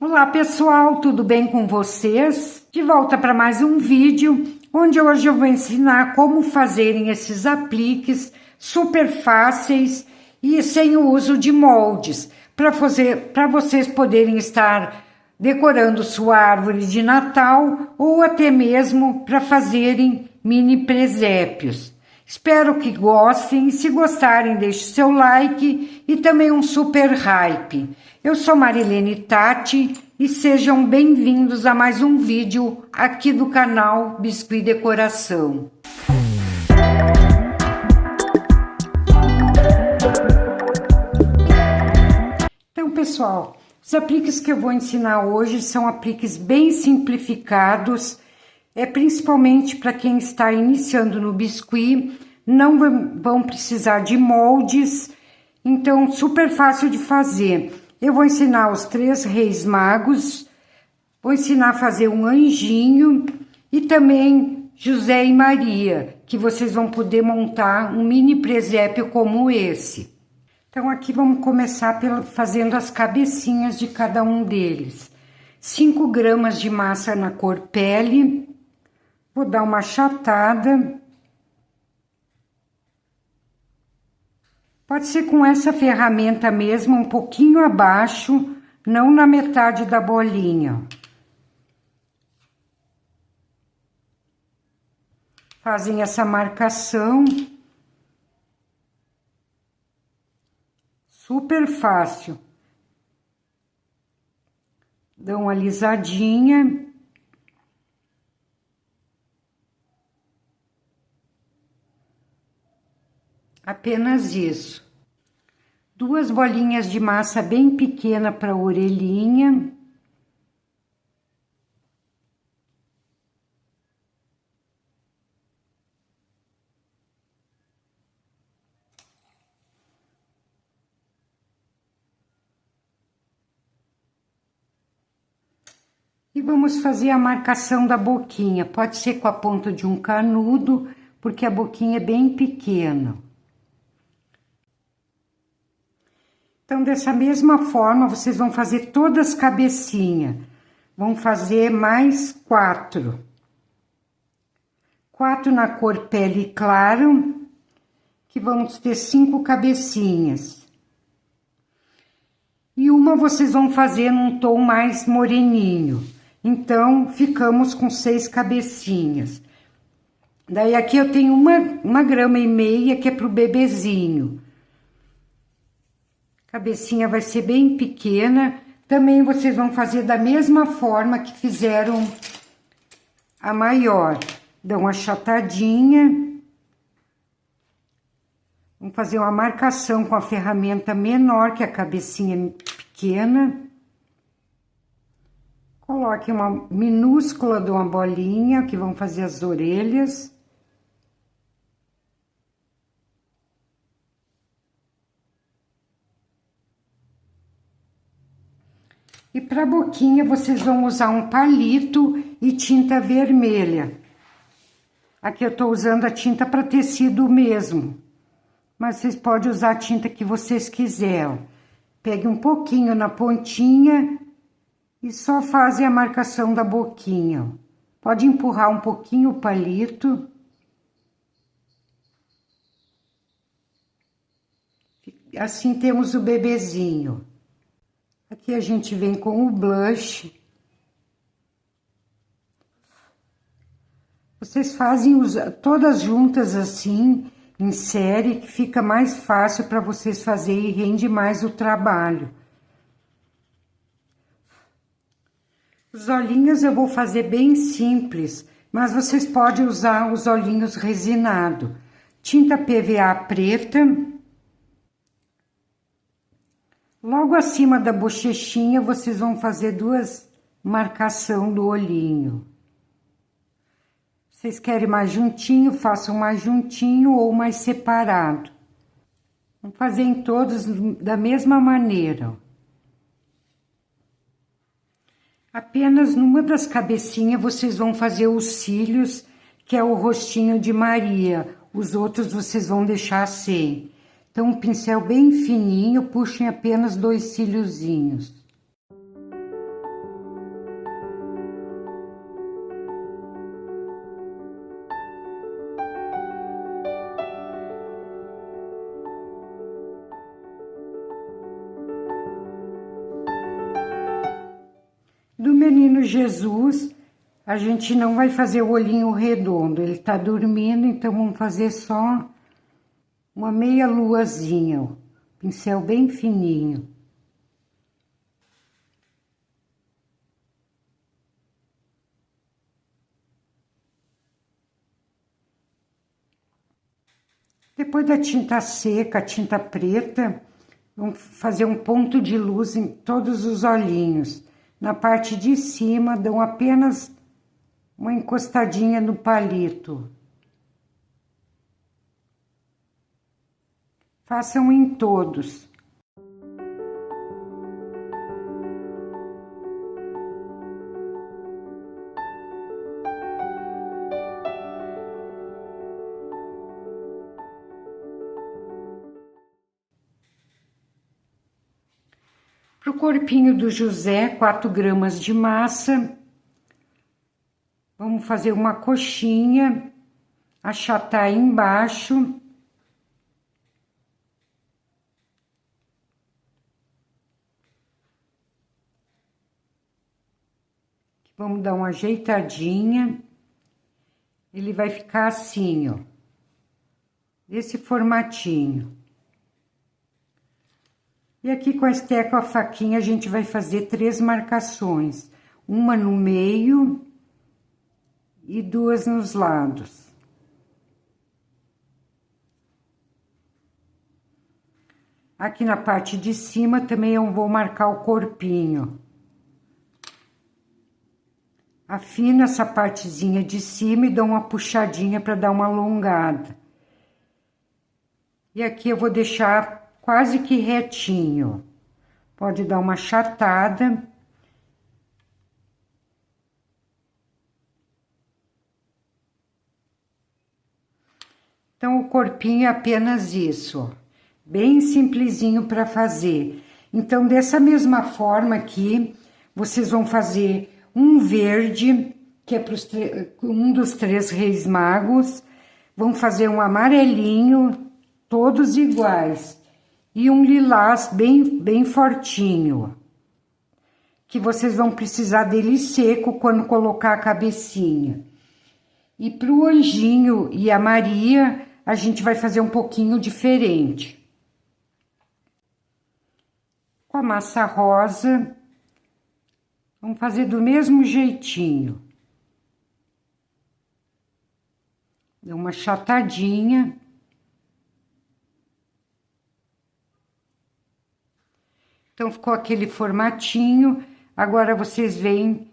Olá pessoal, tudo bem com vocês? De volta para mais um vídeo, onde hoje eu vou ensinar como fazerem esses apliques super fáceis e sem o uso de moldes, para vocês poderem estar decorando sua árvore de Natal ou até mesmo para fazerem mini presépios. Espero que gostem e se gostarem deixe seu like e também um super hype. Eu sou Marilene Tati e sejam bem-vindos a mais um vídeo aqui do canal Biscuit Decoração. Então, pessoal, os apliques que eu vou ensinar hoje são apliques bem simplificados, principalmente para quem está iniciando no biscuit, não vão precisar de moldes, então super fácil de fazer. Eu vou ensinar os 3 Reis Magos, vou ensinar a fazer um anjinho e também José e Maria, que vocês vão poder montar um mini presépio como esse. Então aqui vamos começar fazendo as cabecinhas de cada um deles. 5 gramas de massa na cor pele, vou dar uma achatada. Pode ser com essa ferramenta mesmo, um pouquinho abaixo, não na metade da bolinha. Fazem essa marcação. Super fácil. Dão uma alisadinha. Apenas isso. 2 bolinhas de massa bem pequena para a orelhinha. E vamos fazer a marcação da boquinha. Pode ser com a ponta de um canudo, porque a boquinha é bem pequena. Então, dessa mesma forma, vocês vão fazer todas as cabecinhas. Vão fazer mais 4. 4 na cor pele claro, que vamos ter 5 cabecinhas. E uma vocês vão fazer num tom mais moreninho. Então, ficamos com 6 cabecinhas. Daí, aqui eu tenho 1,5 gramas que é pro bebezinho. Cabecinha vai ser bem pequena. Também vocês vão fazer da mesma forma que fizeram a maior. Dão uma achatadinha. Vamos fazer uma marcação com a ferramenta menor, que a cabecinha é pequena. Coloque uma minúscula de uma bolinha, que vão fazer as orelhas. E para a boquinha, vocês vão usar um palito e tinta vermelha. Aqui eu tô usando a tinta para tecido mesmo. Mas vocês podem usar a tinta que vocês quiserem. Pegue um pouquinho na pontinha e só fazem a marcação da boquinha. Pode empurrar um pouquinho o palito. Assim temos o bebezinho. Aqui a gente vem com o blush. Vocês fazem todas juntas assim, em série, que fica mais fácil para vocês fazerem e rende mais o trabalho. Os olhinhos eu vou fazer bem simples, mas vocês podem usar os olhinhos resinados. Tinta PVA preta. Logo acima da bochechinha, vocês vão fazer 2 marcações do olhinho. Vocês querem mais juntinho, façam mais juntinho ou mais separado. Vamos fazer em todos da mesma maneira. Apenas numa das cabecinhas vocês vão fazer os cílios, que é o rostinho de Maria. Os outros vocês vão deixar sem. Então, um pincel bem fininho, puxem apenas 2 cíliozinhos. menino Jesus, a gente não vai fazer o olhinho redondo, ele tá dormindo, então vamos fazer só uma meia luazinha, ó. Pincel bem fininho. Depois da tinta seca, a tinta preta, vamos fazer um ponto de luz em todos os olhinhos. Na parte de cima, dão apenas uma encostadinha no palito. Façam em todos. Para o corpinho do José, 4 gramas de massa. Vamos fazer uma coxinha, achatar embaixo. Vamos dar uma ajeitadinha. Ele vai ficar assim, ó. Desse formatinho. E aqui com a esteca, a faquinha, a gente vai fazer 3 marcações. Uma no meio e 2 nos lados. Aqui na parte de cima também eu vou marcar o corpinho. Afino essa partezinha de cima e dou uma puxadinha para dar uma alongada. E aqui eu vou deixar quase que retinho. Pode dar uma achatada. Então, o corpinho é apenas isso, ó. Bem simplesinho para fazer. Então, dessa mesma forma aqui, vocês vão fazer um verde, que é para um dos 3 Reis Magos. Vão fazer um amarelinho, todos iguais. E um lilás bem fortinho. Que vocês vão precisar dele seco quando colocar a cabecinha. E para o anjinho e a Maria, a gente vai fazer um pouquinho diferente. Com a massa rosa, vamos fazer do mesmo jeitinho. Dá uma achatadinha. Então, ficou aquele formatinho. Agora, vocês vêm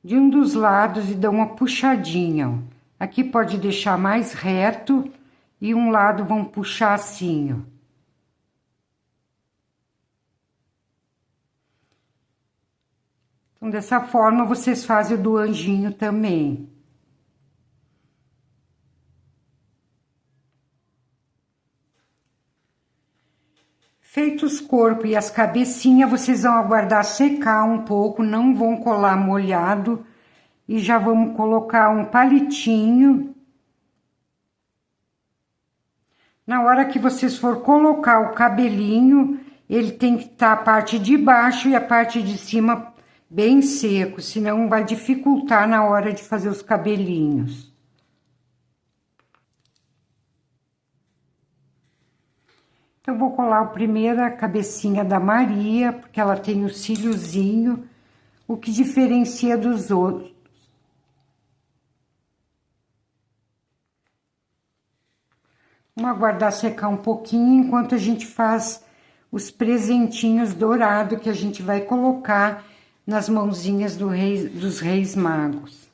de um dos lados e dão uma puxadinha, ó. Aqui pode deixar mais reto e um lado vão puxar assim, ó. Então, dessa forma, vocês fazem o do anjinho também. Feitos os corpos e as cabecinhas, vocês vão aguardar secar um pouco, não vão colar molhado. E já vamos colocar um palitinho. Na hora que vocês for colocar o cabelinho, ele tem que estar a parte de baixo e a parte de cima bem seco, senão vai dificultar na hora de fazer os cabelinhos. Então, vou colar o primeiro a cabecinha da Maria, porque ela tem o cíliozinho, o que diferencia dos outros. Vamos aguardar secar um pouquinho, enquanto a gente faz os presentinhos dourados que a gente vai colocar nas mãozinhas dos Reis Magos.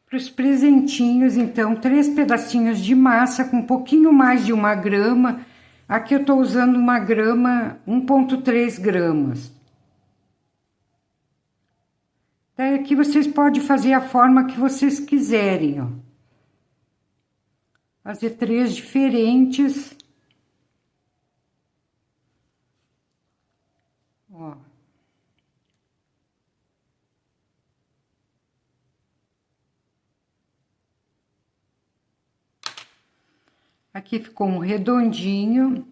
Para os presentinhos, então, 3 pedacinhos de massa com um pouquinho mais de 1 grama. Aqui eu tô usando 1 grama, 1,3 gramas. Daí aqui vocês podem fazer a forma que vocês quiserem, ó. Fazer 3 diferentes. Ó. Aqui ficou um redondinho.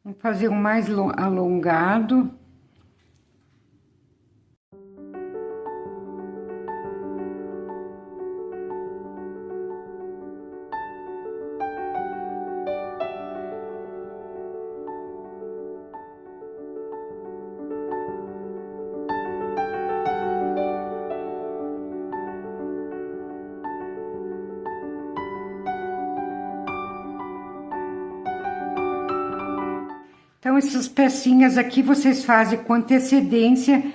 Vamos fazer um mais alongado. Então, essas pecinhas aqui vocês fazem com antecedência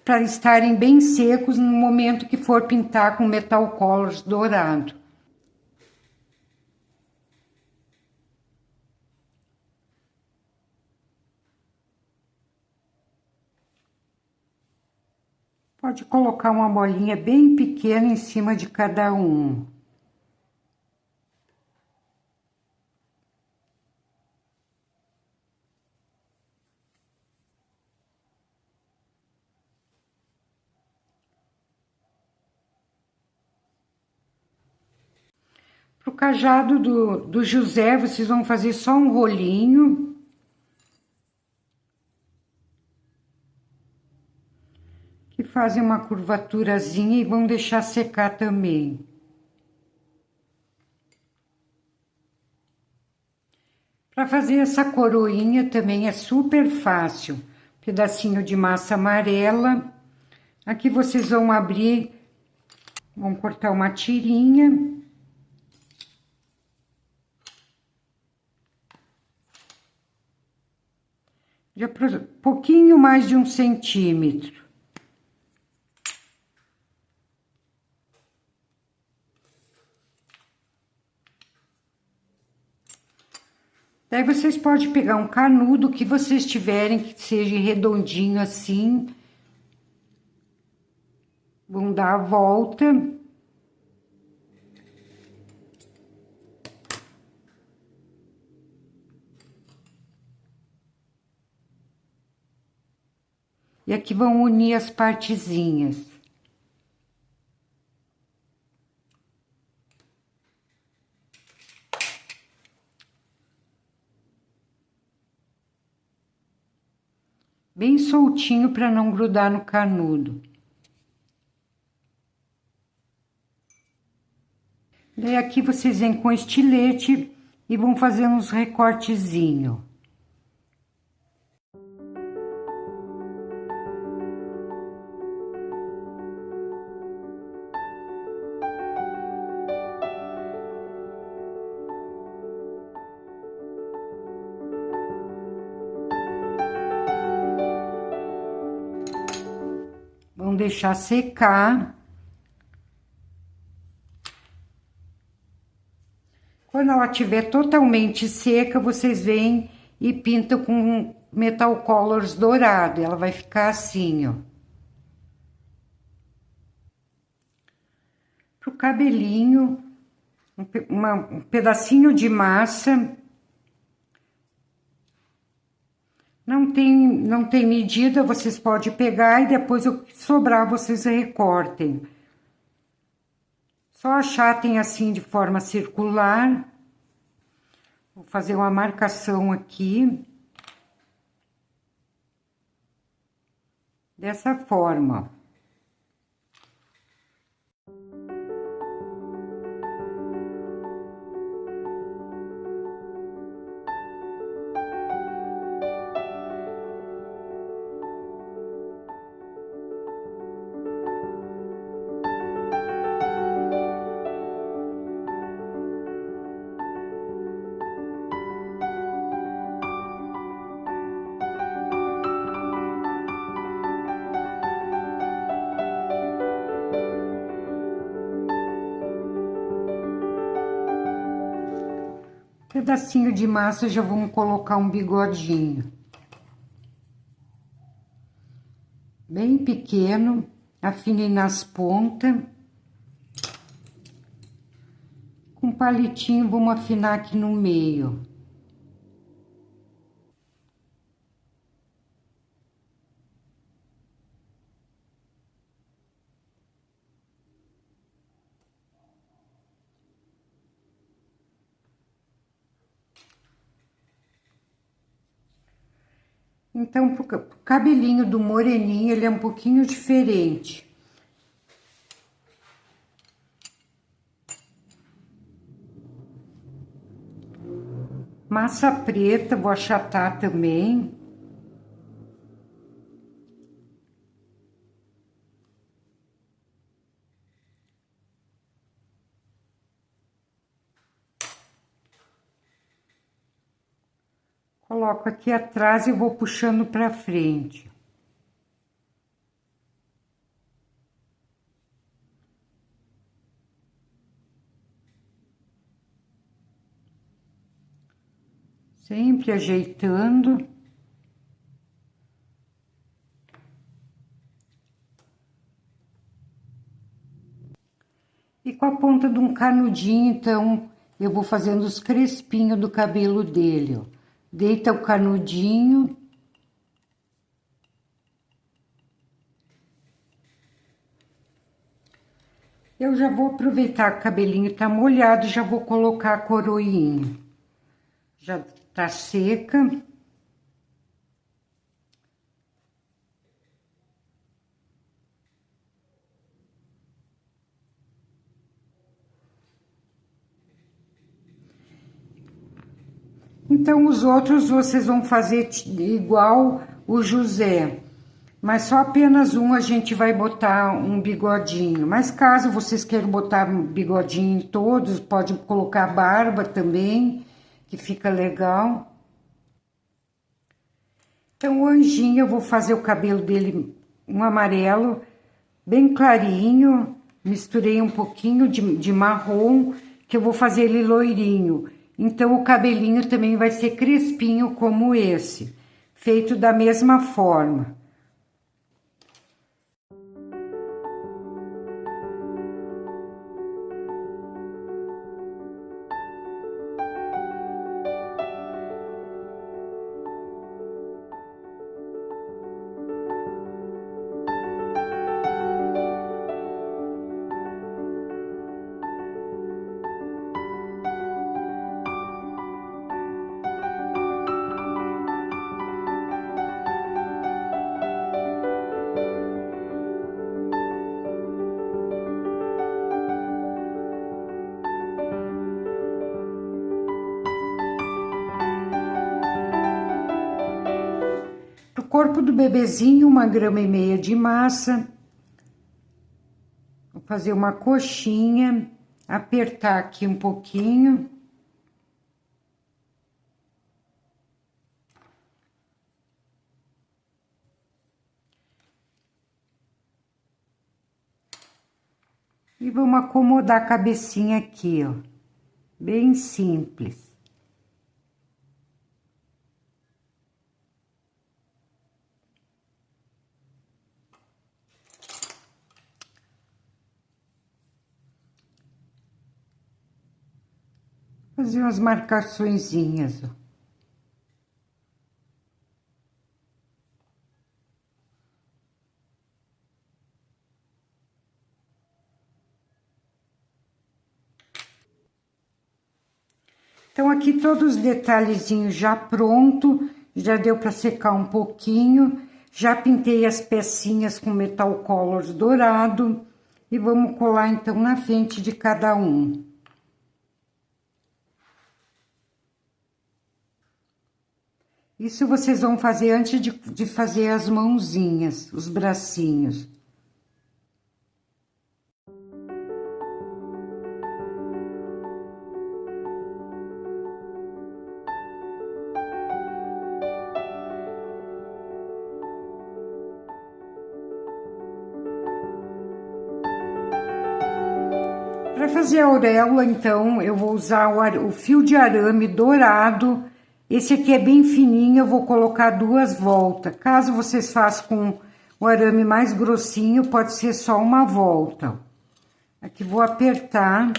para estarem bem secos no momento que for pintar com metal colors dourado. Pode colocar uma bolinha bem pequena em cima de cada um. Para o cajado do José, vocês vão fazer só um rolinho. Que fazem uma curvaturazinha e vão deixar secar também. Para fazer essa coroinha também é super fácil. Pedacinho de massa amarela. Aqui vocês vão abrir, vão cortar uma tirinha. De pouquinho mais de 1 centímetro. Daí vocês podem pegar um canudo que vocês tiverem, que seja redondinho assim. Vão dar a volta. E aqui vão unir as partezinhas. Bem soltinho para não grudar no canudo. Daí aqui vocês vêm com estilete e vão fazer uns recortezinhos. Vão deixar secar. Quando ela estiver totalmente seca, vocês vêm e pintam com metal colors dourado. Ela vai ficar assim, ó. Pro cabelinho, um pedacinho de massa. Não tem medida, vocês podem pegar e depois o que sobrar vocês recortem. Só achatem assim de forma circular. Vou fazer uma marcação aqui. Dessa forma. Pedacinho de massa, já vamos colocar um bigodinho. Bem pequeno, afine nas pontas. Com palitinho, vamos afinar aqui no meio. Então, pro cabelinho do moreninho, ele é um pouquinho diferente. Massa preta, vou achatar também. Coloco aqui atrás e vou puxando para frente. Sempre ajeitando. E com a ponta de um canudinho, então, eu vou fazendo os crespinhos do cabelo dele, ó. Deita o canudinho. Eu já vou aproveitar que o cabelinho tá molhado, já vou colocar a coroinha. Já tá seca. Então, os outros vocês vão fazer igual o José, mas só apenas um a gente vai botar um bigodinho. Mas caso vocês queiram botar um bigodinho em todos, pode colocar barba também, que fica legal. Então, o anjinho, eu vou fazer o cabelo dele um amarelo, bem clarinho, misturei um pouquinho de marrom, que eu vou fazer ele loirinho. Então, o cabelinho também vai ser crespinho como esse, feito da mesma forma. Pro corpo do bebezinho, 1,5 grama de massa. Vou fazer uma coxinha, apertar aqui um pouquinho. E vamos acomodar a cabecinha aqui, ó. Bem simples. Fazer umas marcaçõezinhas, ó. Então, aqui todos os detalhezinhos já pronto, já deu para secar um pouquinho. Já pintei as pecinhas com metal colors dourado. E vamos colar, então, na frente de cada um. Isso vocês vão fazer antes de fazer as mãozinhas, os bracinhos. Para fazer a auréola, então, eu vou usar o fio de arame dourado. Esse aqui é bem fininho, eu vou colocar 2 voltas. Caso vocês façam com o arame mais grossinho, pode ser só uma volta. Aqui vou apertar.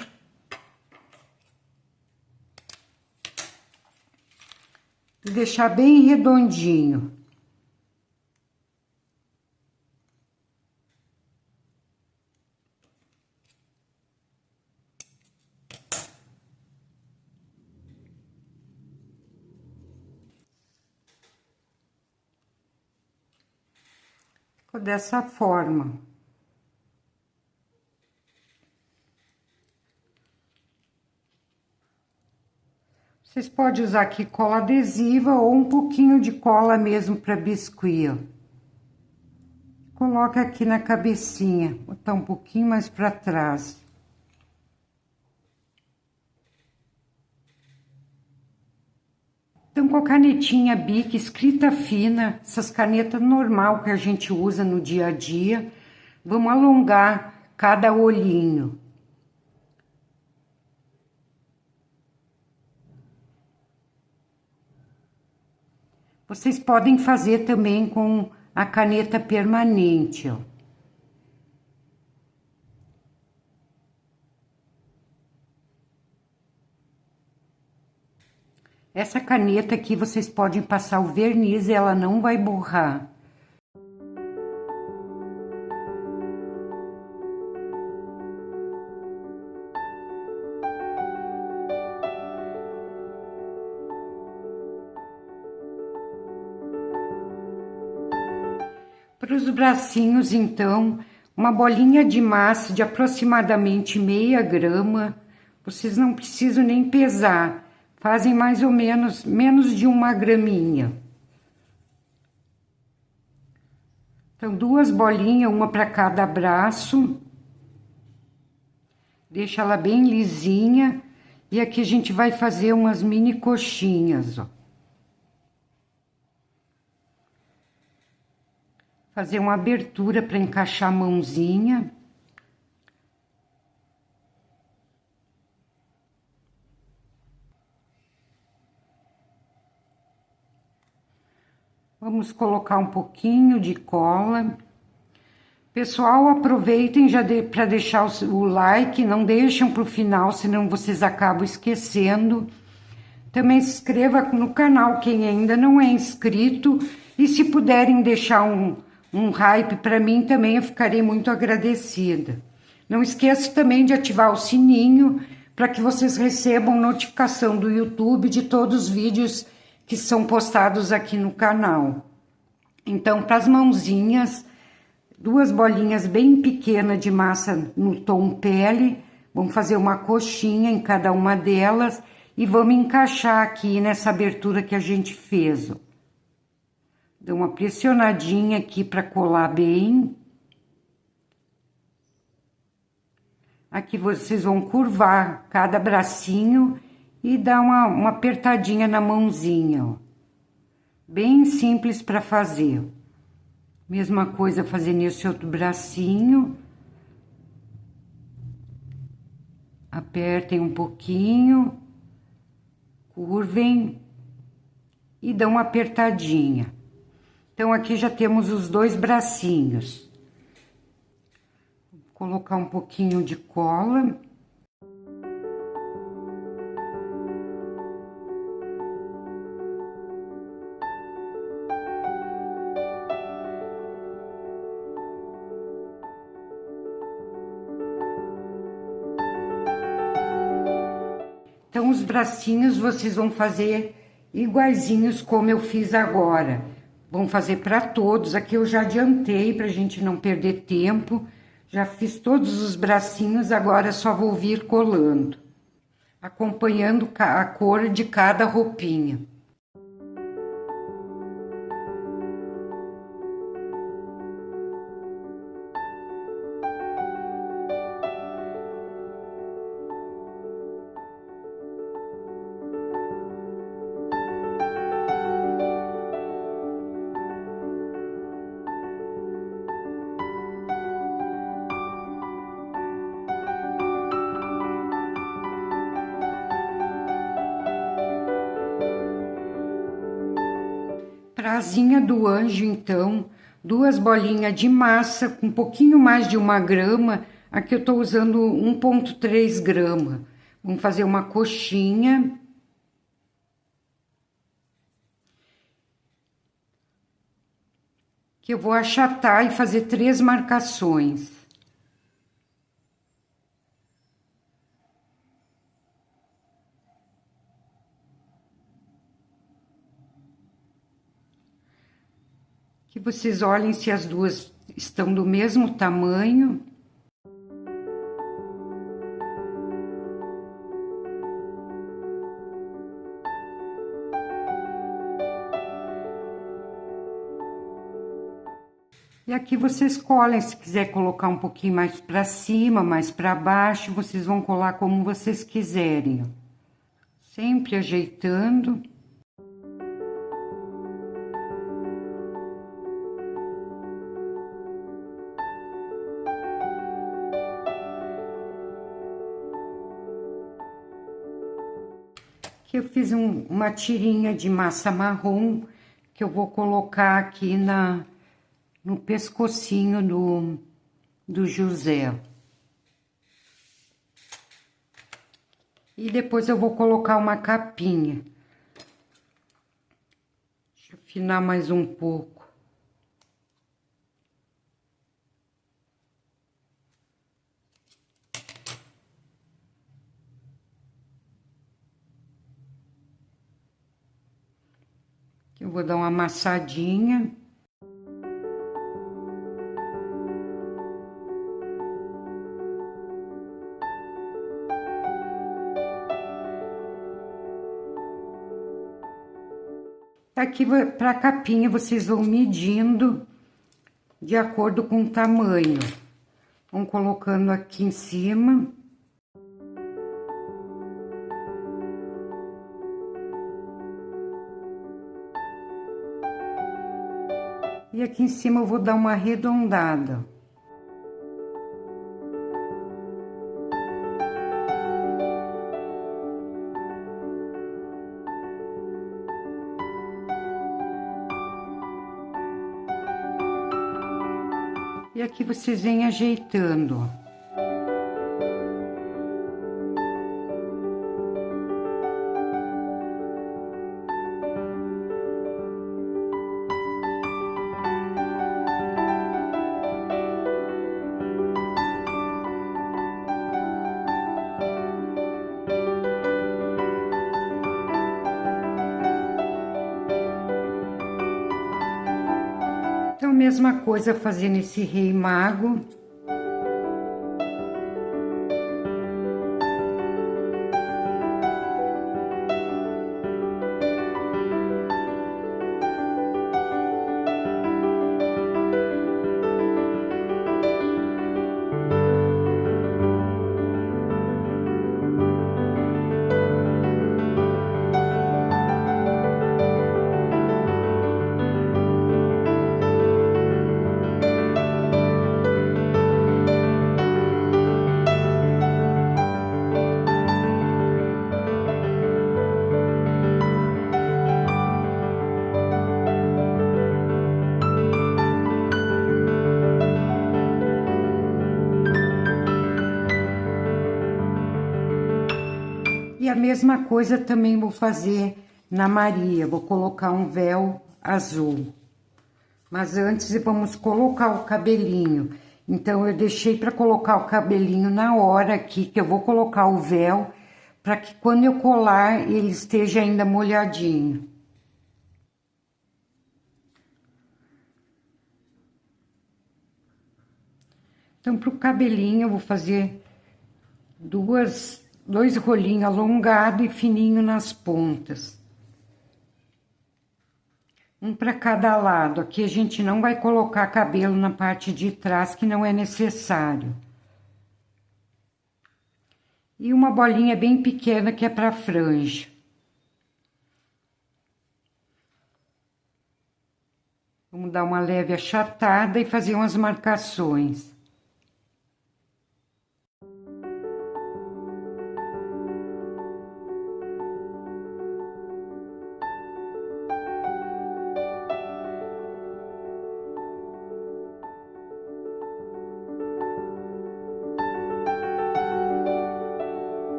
E deixar bem redondinho. Ficou dessa forma. Vocês podem usar aqui cola adesiva ou um pouquinho de cola mesmo para biscuit. Coloca aqui na cabecinha, botar um pouquinho mais para trás. Então, com a canetinha Bic, escrita fina, essas canetas normal que a gente usa no dia a dia, vamos alongar cada olhinho. Vocês podem fazer também com a caneta permanente, ó. Essa caneta aqui vocês podem passar o verniz e ela não vai borrar. Para os bracinhos, então, uma bolinha de massa de aproximadamente meia grama. Vocês não precisam nem pesar. Fazem mais ou menos de 1 graminha. Então, 2 bolinhas, uma para cada braço. Deixa ela bem lisinha. E aqui a gente vai fazer umas mini coxinhas, ó. Fazer uma abertura para encaixar a mãozinha. Vamos colocar um pouquinho de cola. Pessoal, aproveitem já para deixar o like, não deixem para o final, senão vocês acabam esquecendo. Também se inscreva no canal quem ainda não é inscrito. E se puderem deixar um hype para mim também, eu ficarei muito agradecida. Não esqueça também de ativar o sininho para que vocês recebam notificação do YouTube de todos os vídeos que são postados aqui no canal. Então, para as mãozinhas, 2 bolinhas bem pequenas de massa no tom pele. Vamos fazer uma coxinha em cada uma delas e vamos encaixar aqui nessa abertura que a gente fez. Dá uma pressionadinha aqui para colar bem. Aqui vocês vão curvar cada bracinho e dar uma apertadinha na mãozinha, ó. Bem simples para fazer. Mesma coisa fazer nesse outro bracinho. Apertem um pouquinho, curvem e dão uma apertadinha. Então, aqui já temos os 2 bracinhos. Vou colocar um pouquinho de cola. Então, os bracinhos vocês vão fazer iguaizinhos como eu fiz agora. Vão fazer para todos. Aqui eu já adiantei para a gente não perder tempo. Já fiz todos os bracinhos, agora só vou vir colando, acompanhando a cor de cada roupinha. Pra asinha do anjo, então, 2 bolinhas de massa com um pouquinho mais de 1 grama. Aqui eu tô usando 1,3 grama. Vamos fazer uma coxinha. Que eu vou achatar e fazer 3 marcações. Que vocês olhem se as duas estão do mesmo tamanho. E aqui vocês colhem, se quiser colocar um pouquinho mais para cima, mais para baixo, vocês vão colar como vocês quiserem. Sempre ajeitando. Aqui eu fiz uma tirinha de massa marrom, que eu vou colocar aqui no pescocinho do José. E depois eu vou colocar uma capinha. Deixa eu afinar mais um pouco. Eu vou dar uma amassadinha. Aqui, para a capinha, vocês vão medindo de acordo com o tamanho. Vão colocando aqui em cima. E aqui em cima eu vou dar uma arredondada. E aqui vocês vêm ajeitando. Então, mesma coisa fazendo esse rei mago. E a mesma coisa também vou fazer na Maria, vou colocar um véu azul. Mas antes vamos colocar o cabelinho. Então, eu deixei para colocar o cabelinho na hora aqui, que eu vou colocar o véu, para que quando eu colar, ele esteja ainda molhadinho. Então, para o cabelinho, eu vou fazer dois rolinhos alongados e fininho nas pontas. Um para cada lado. Aqui a gente não vai colocar cabelo na parte de trás, que não é necessário. E uma bolinha bem pequena que é para franja. Vamos dar uma leve achatada e fazer umas marcações.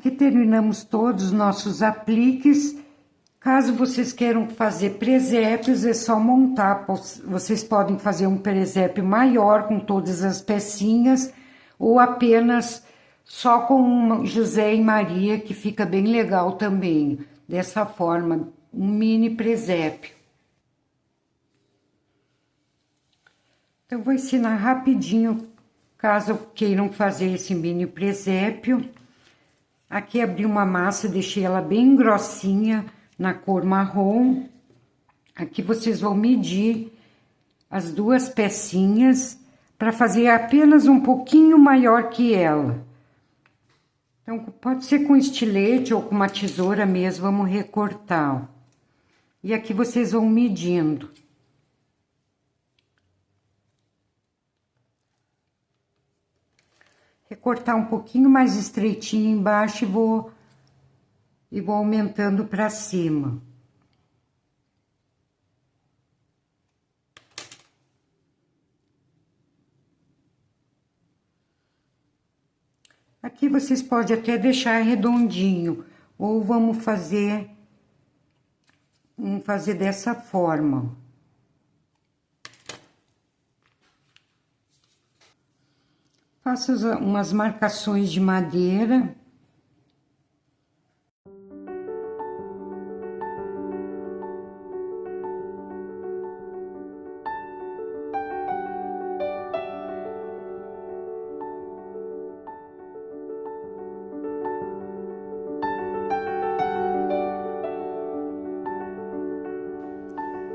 Aqui terminamos todos os nossos apliques. Caso vocês queiram fazer presépios, é só montar. Vocês podem fazer um presépio maior com todas as pecinhas ou apenas só com José e Maria, que fica bem legal também. Dessa forma, um mini presépio. Então, vou ensinar rapidinho, caso queiram fazer esse mini presépio. Aqui abri uma massa, deixei ela bem grossinha, na cor marrom. Aqui vocês vão medir as duas pecinhas para fazer apenas um pouquinho maior que ela. Então, pode ser com estilete ou com uma tesoura mesmo, vamos recortar, ó. E aqui vocês vão medindo. Recortar um pouquinho mais estreitinho embaixo e vou aumentando para cima. Aqui vocês podem até deixar redondinho, ou vamos fazer dessa forma. Faço umas marcações de madeira.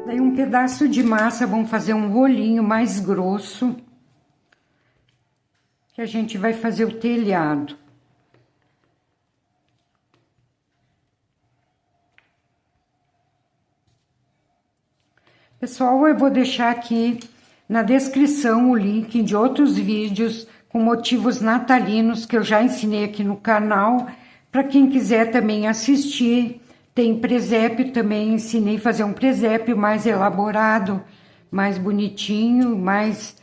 Daí um pedaço de massa, vamos fazer um rolinho mais grosso, que a gente vai fazer o telhado. Pessoal, eu vou deixar aqui na descrição o link de outros vídeos com motivos natalinos que eu já ensinei aqui no canal, para quem quiser também assistir. Tem presépio também, ensinei a fazer um presépio mais elaborado, mais bonitinho, mais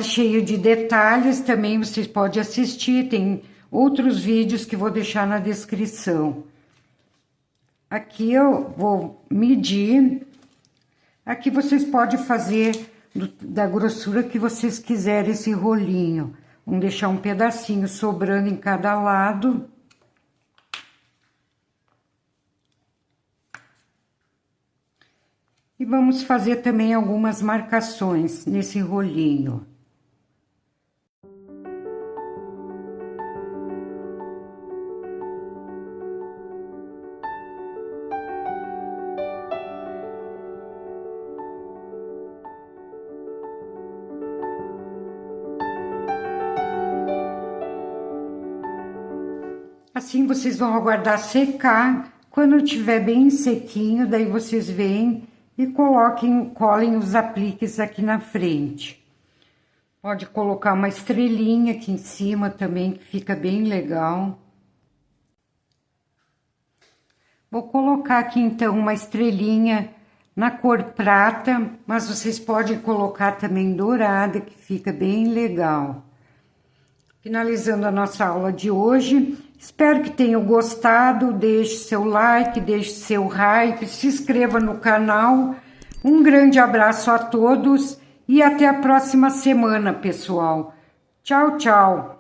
cheio de detalhes, também vocês podem assistir. Tem outros vídeos que vou deixar na descrição. Aqui eu vou medir. Aqui vocês podem fazer da grossura que vocês quiserem esse rolinho. Vamos deixar um pedacinho sobrando em cada lado. E vamos fazer também algumas marcações nesse rolinho. Assim vocês vão aguardar secar. Quando tiver bem sequinho, daí vocês vêm e colhem os apliques aqui na frente. Pode colocar uma estrelinha aqui em cima também, que fica bem legal. Vou colocar aqui então uma estrelinha na cor prata, mas vocês podem colocar também dourada, que fica bem legal. Finalizando a nossa aula de hoje, espero que tenham gostado. Deixe seu like, deixe seu hype, se inscreva no canal. Um grande abraço a todos e até a próxima semana, pessoal. Tchau, tchau!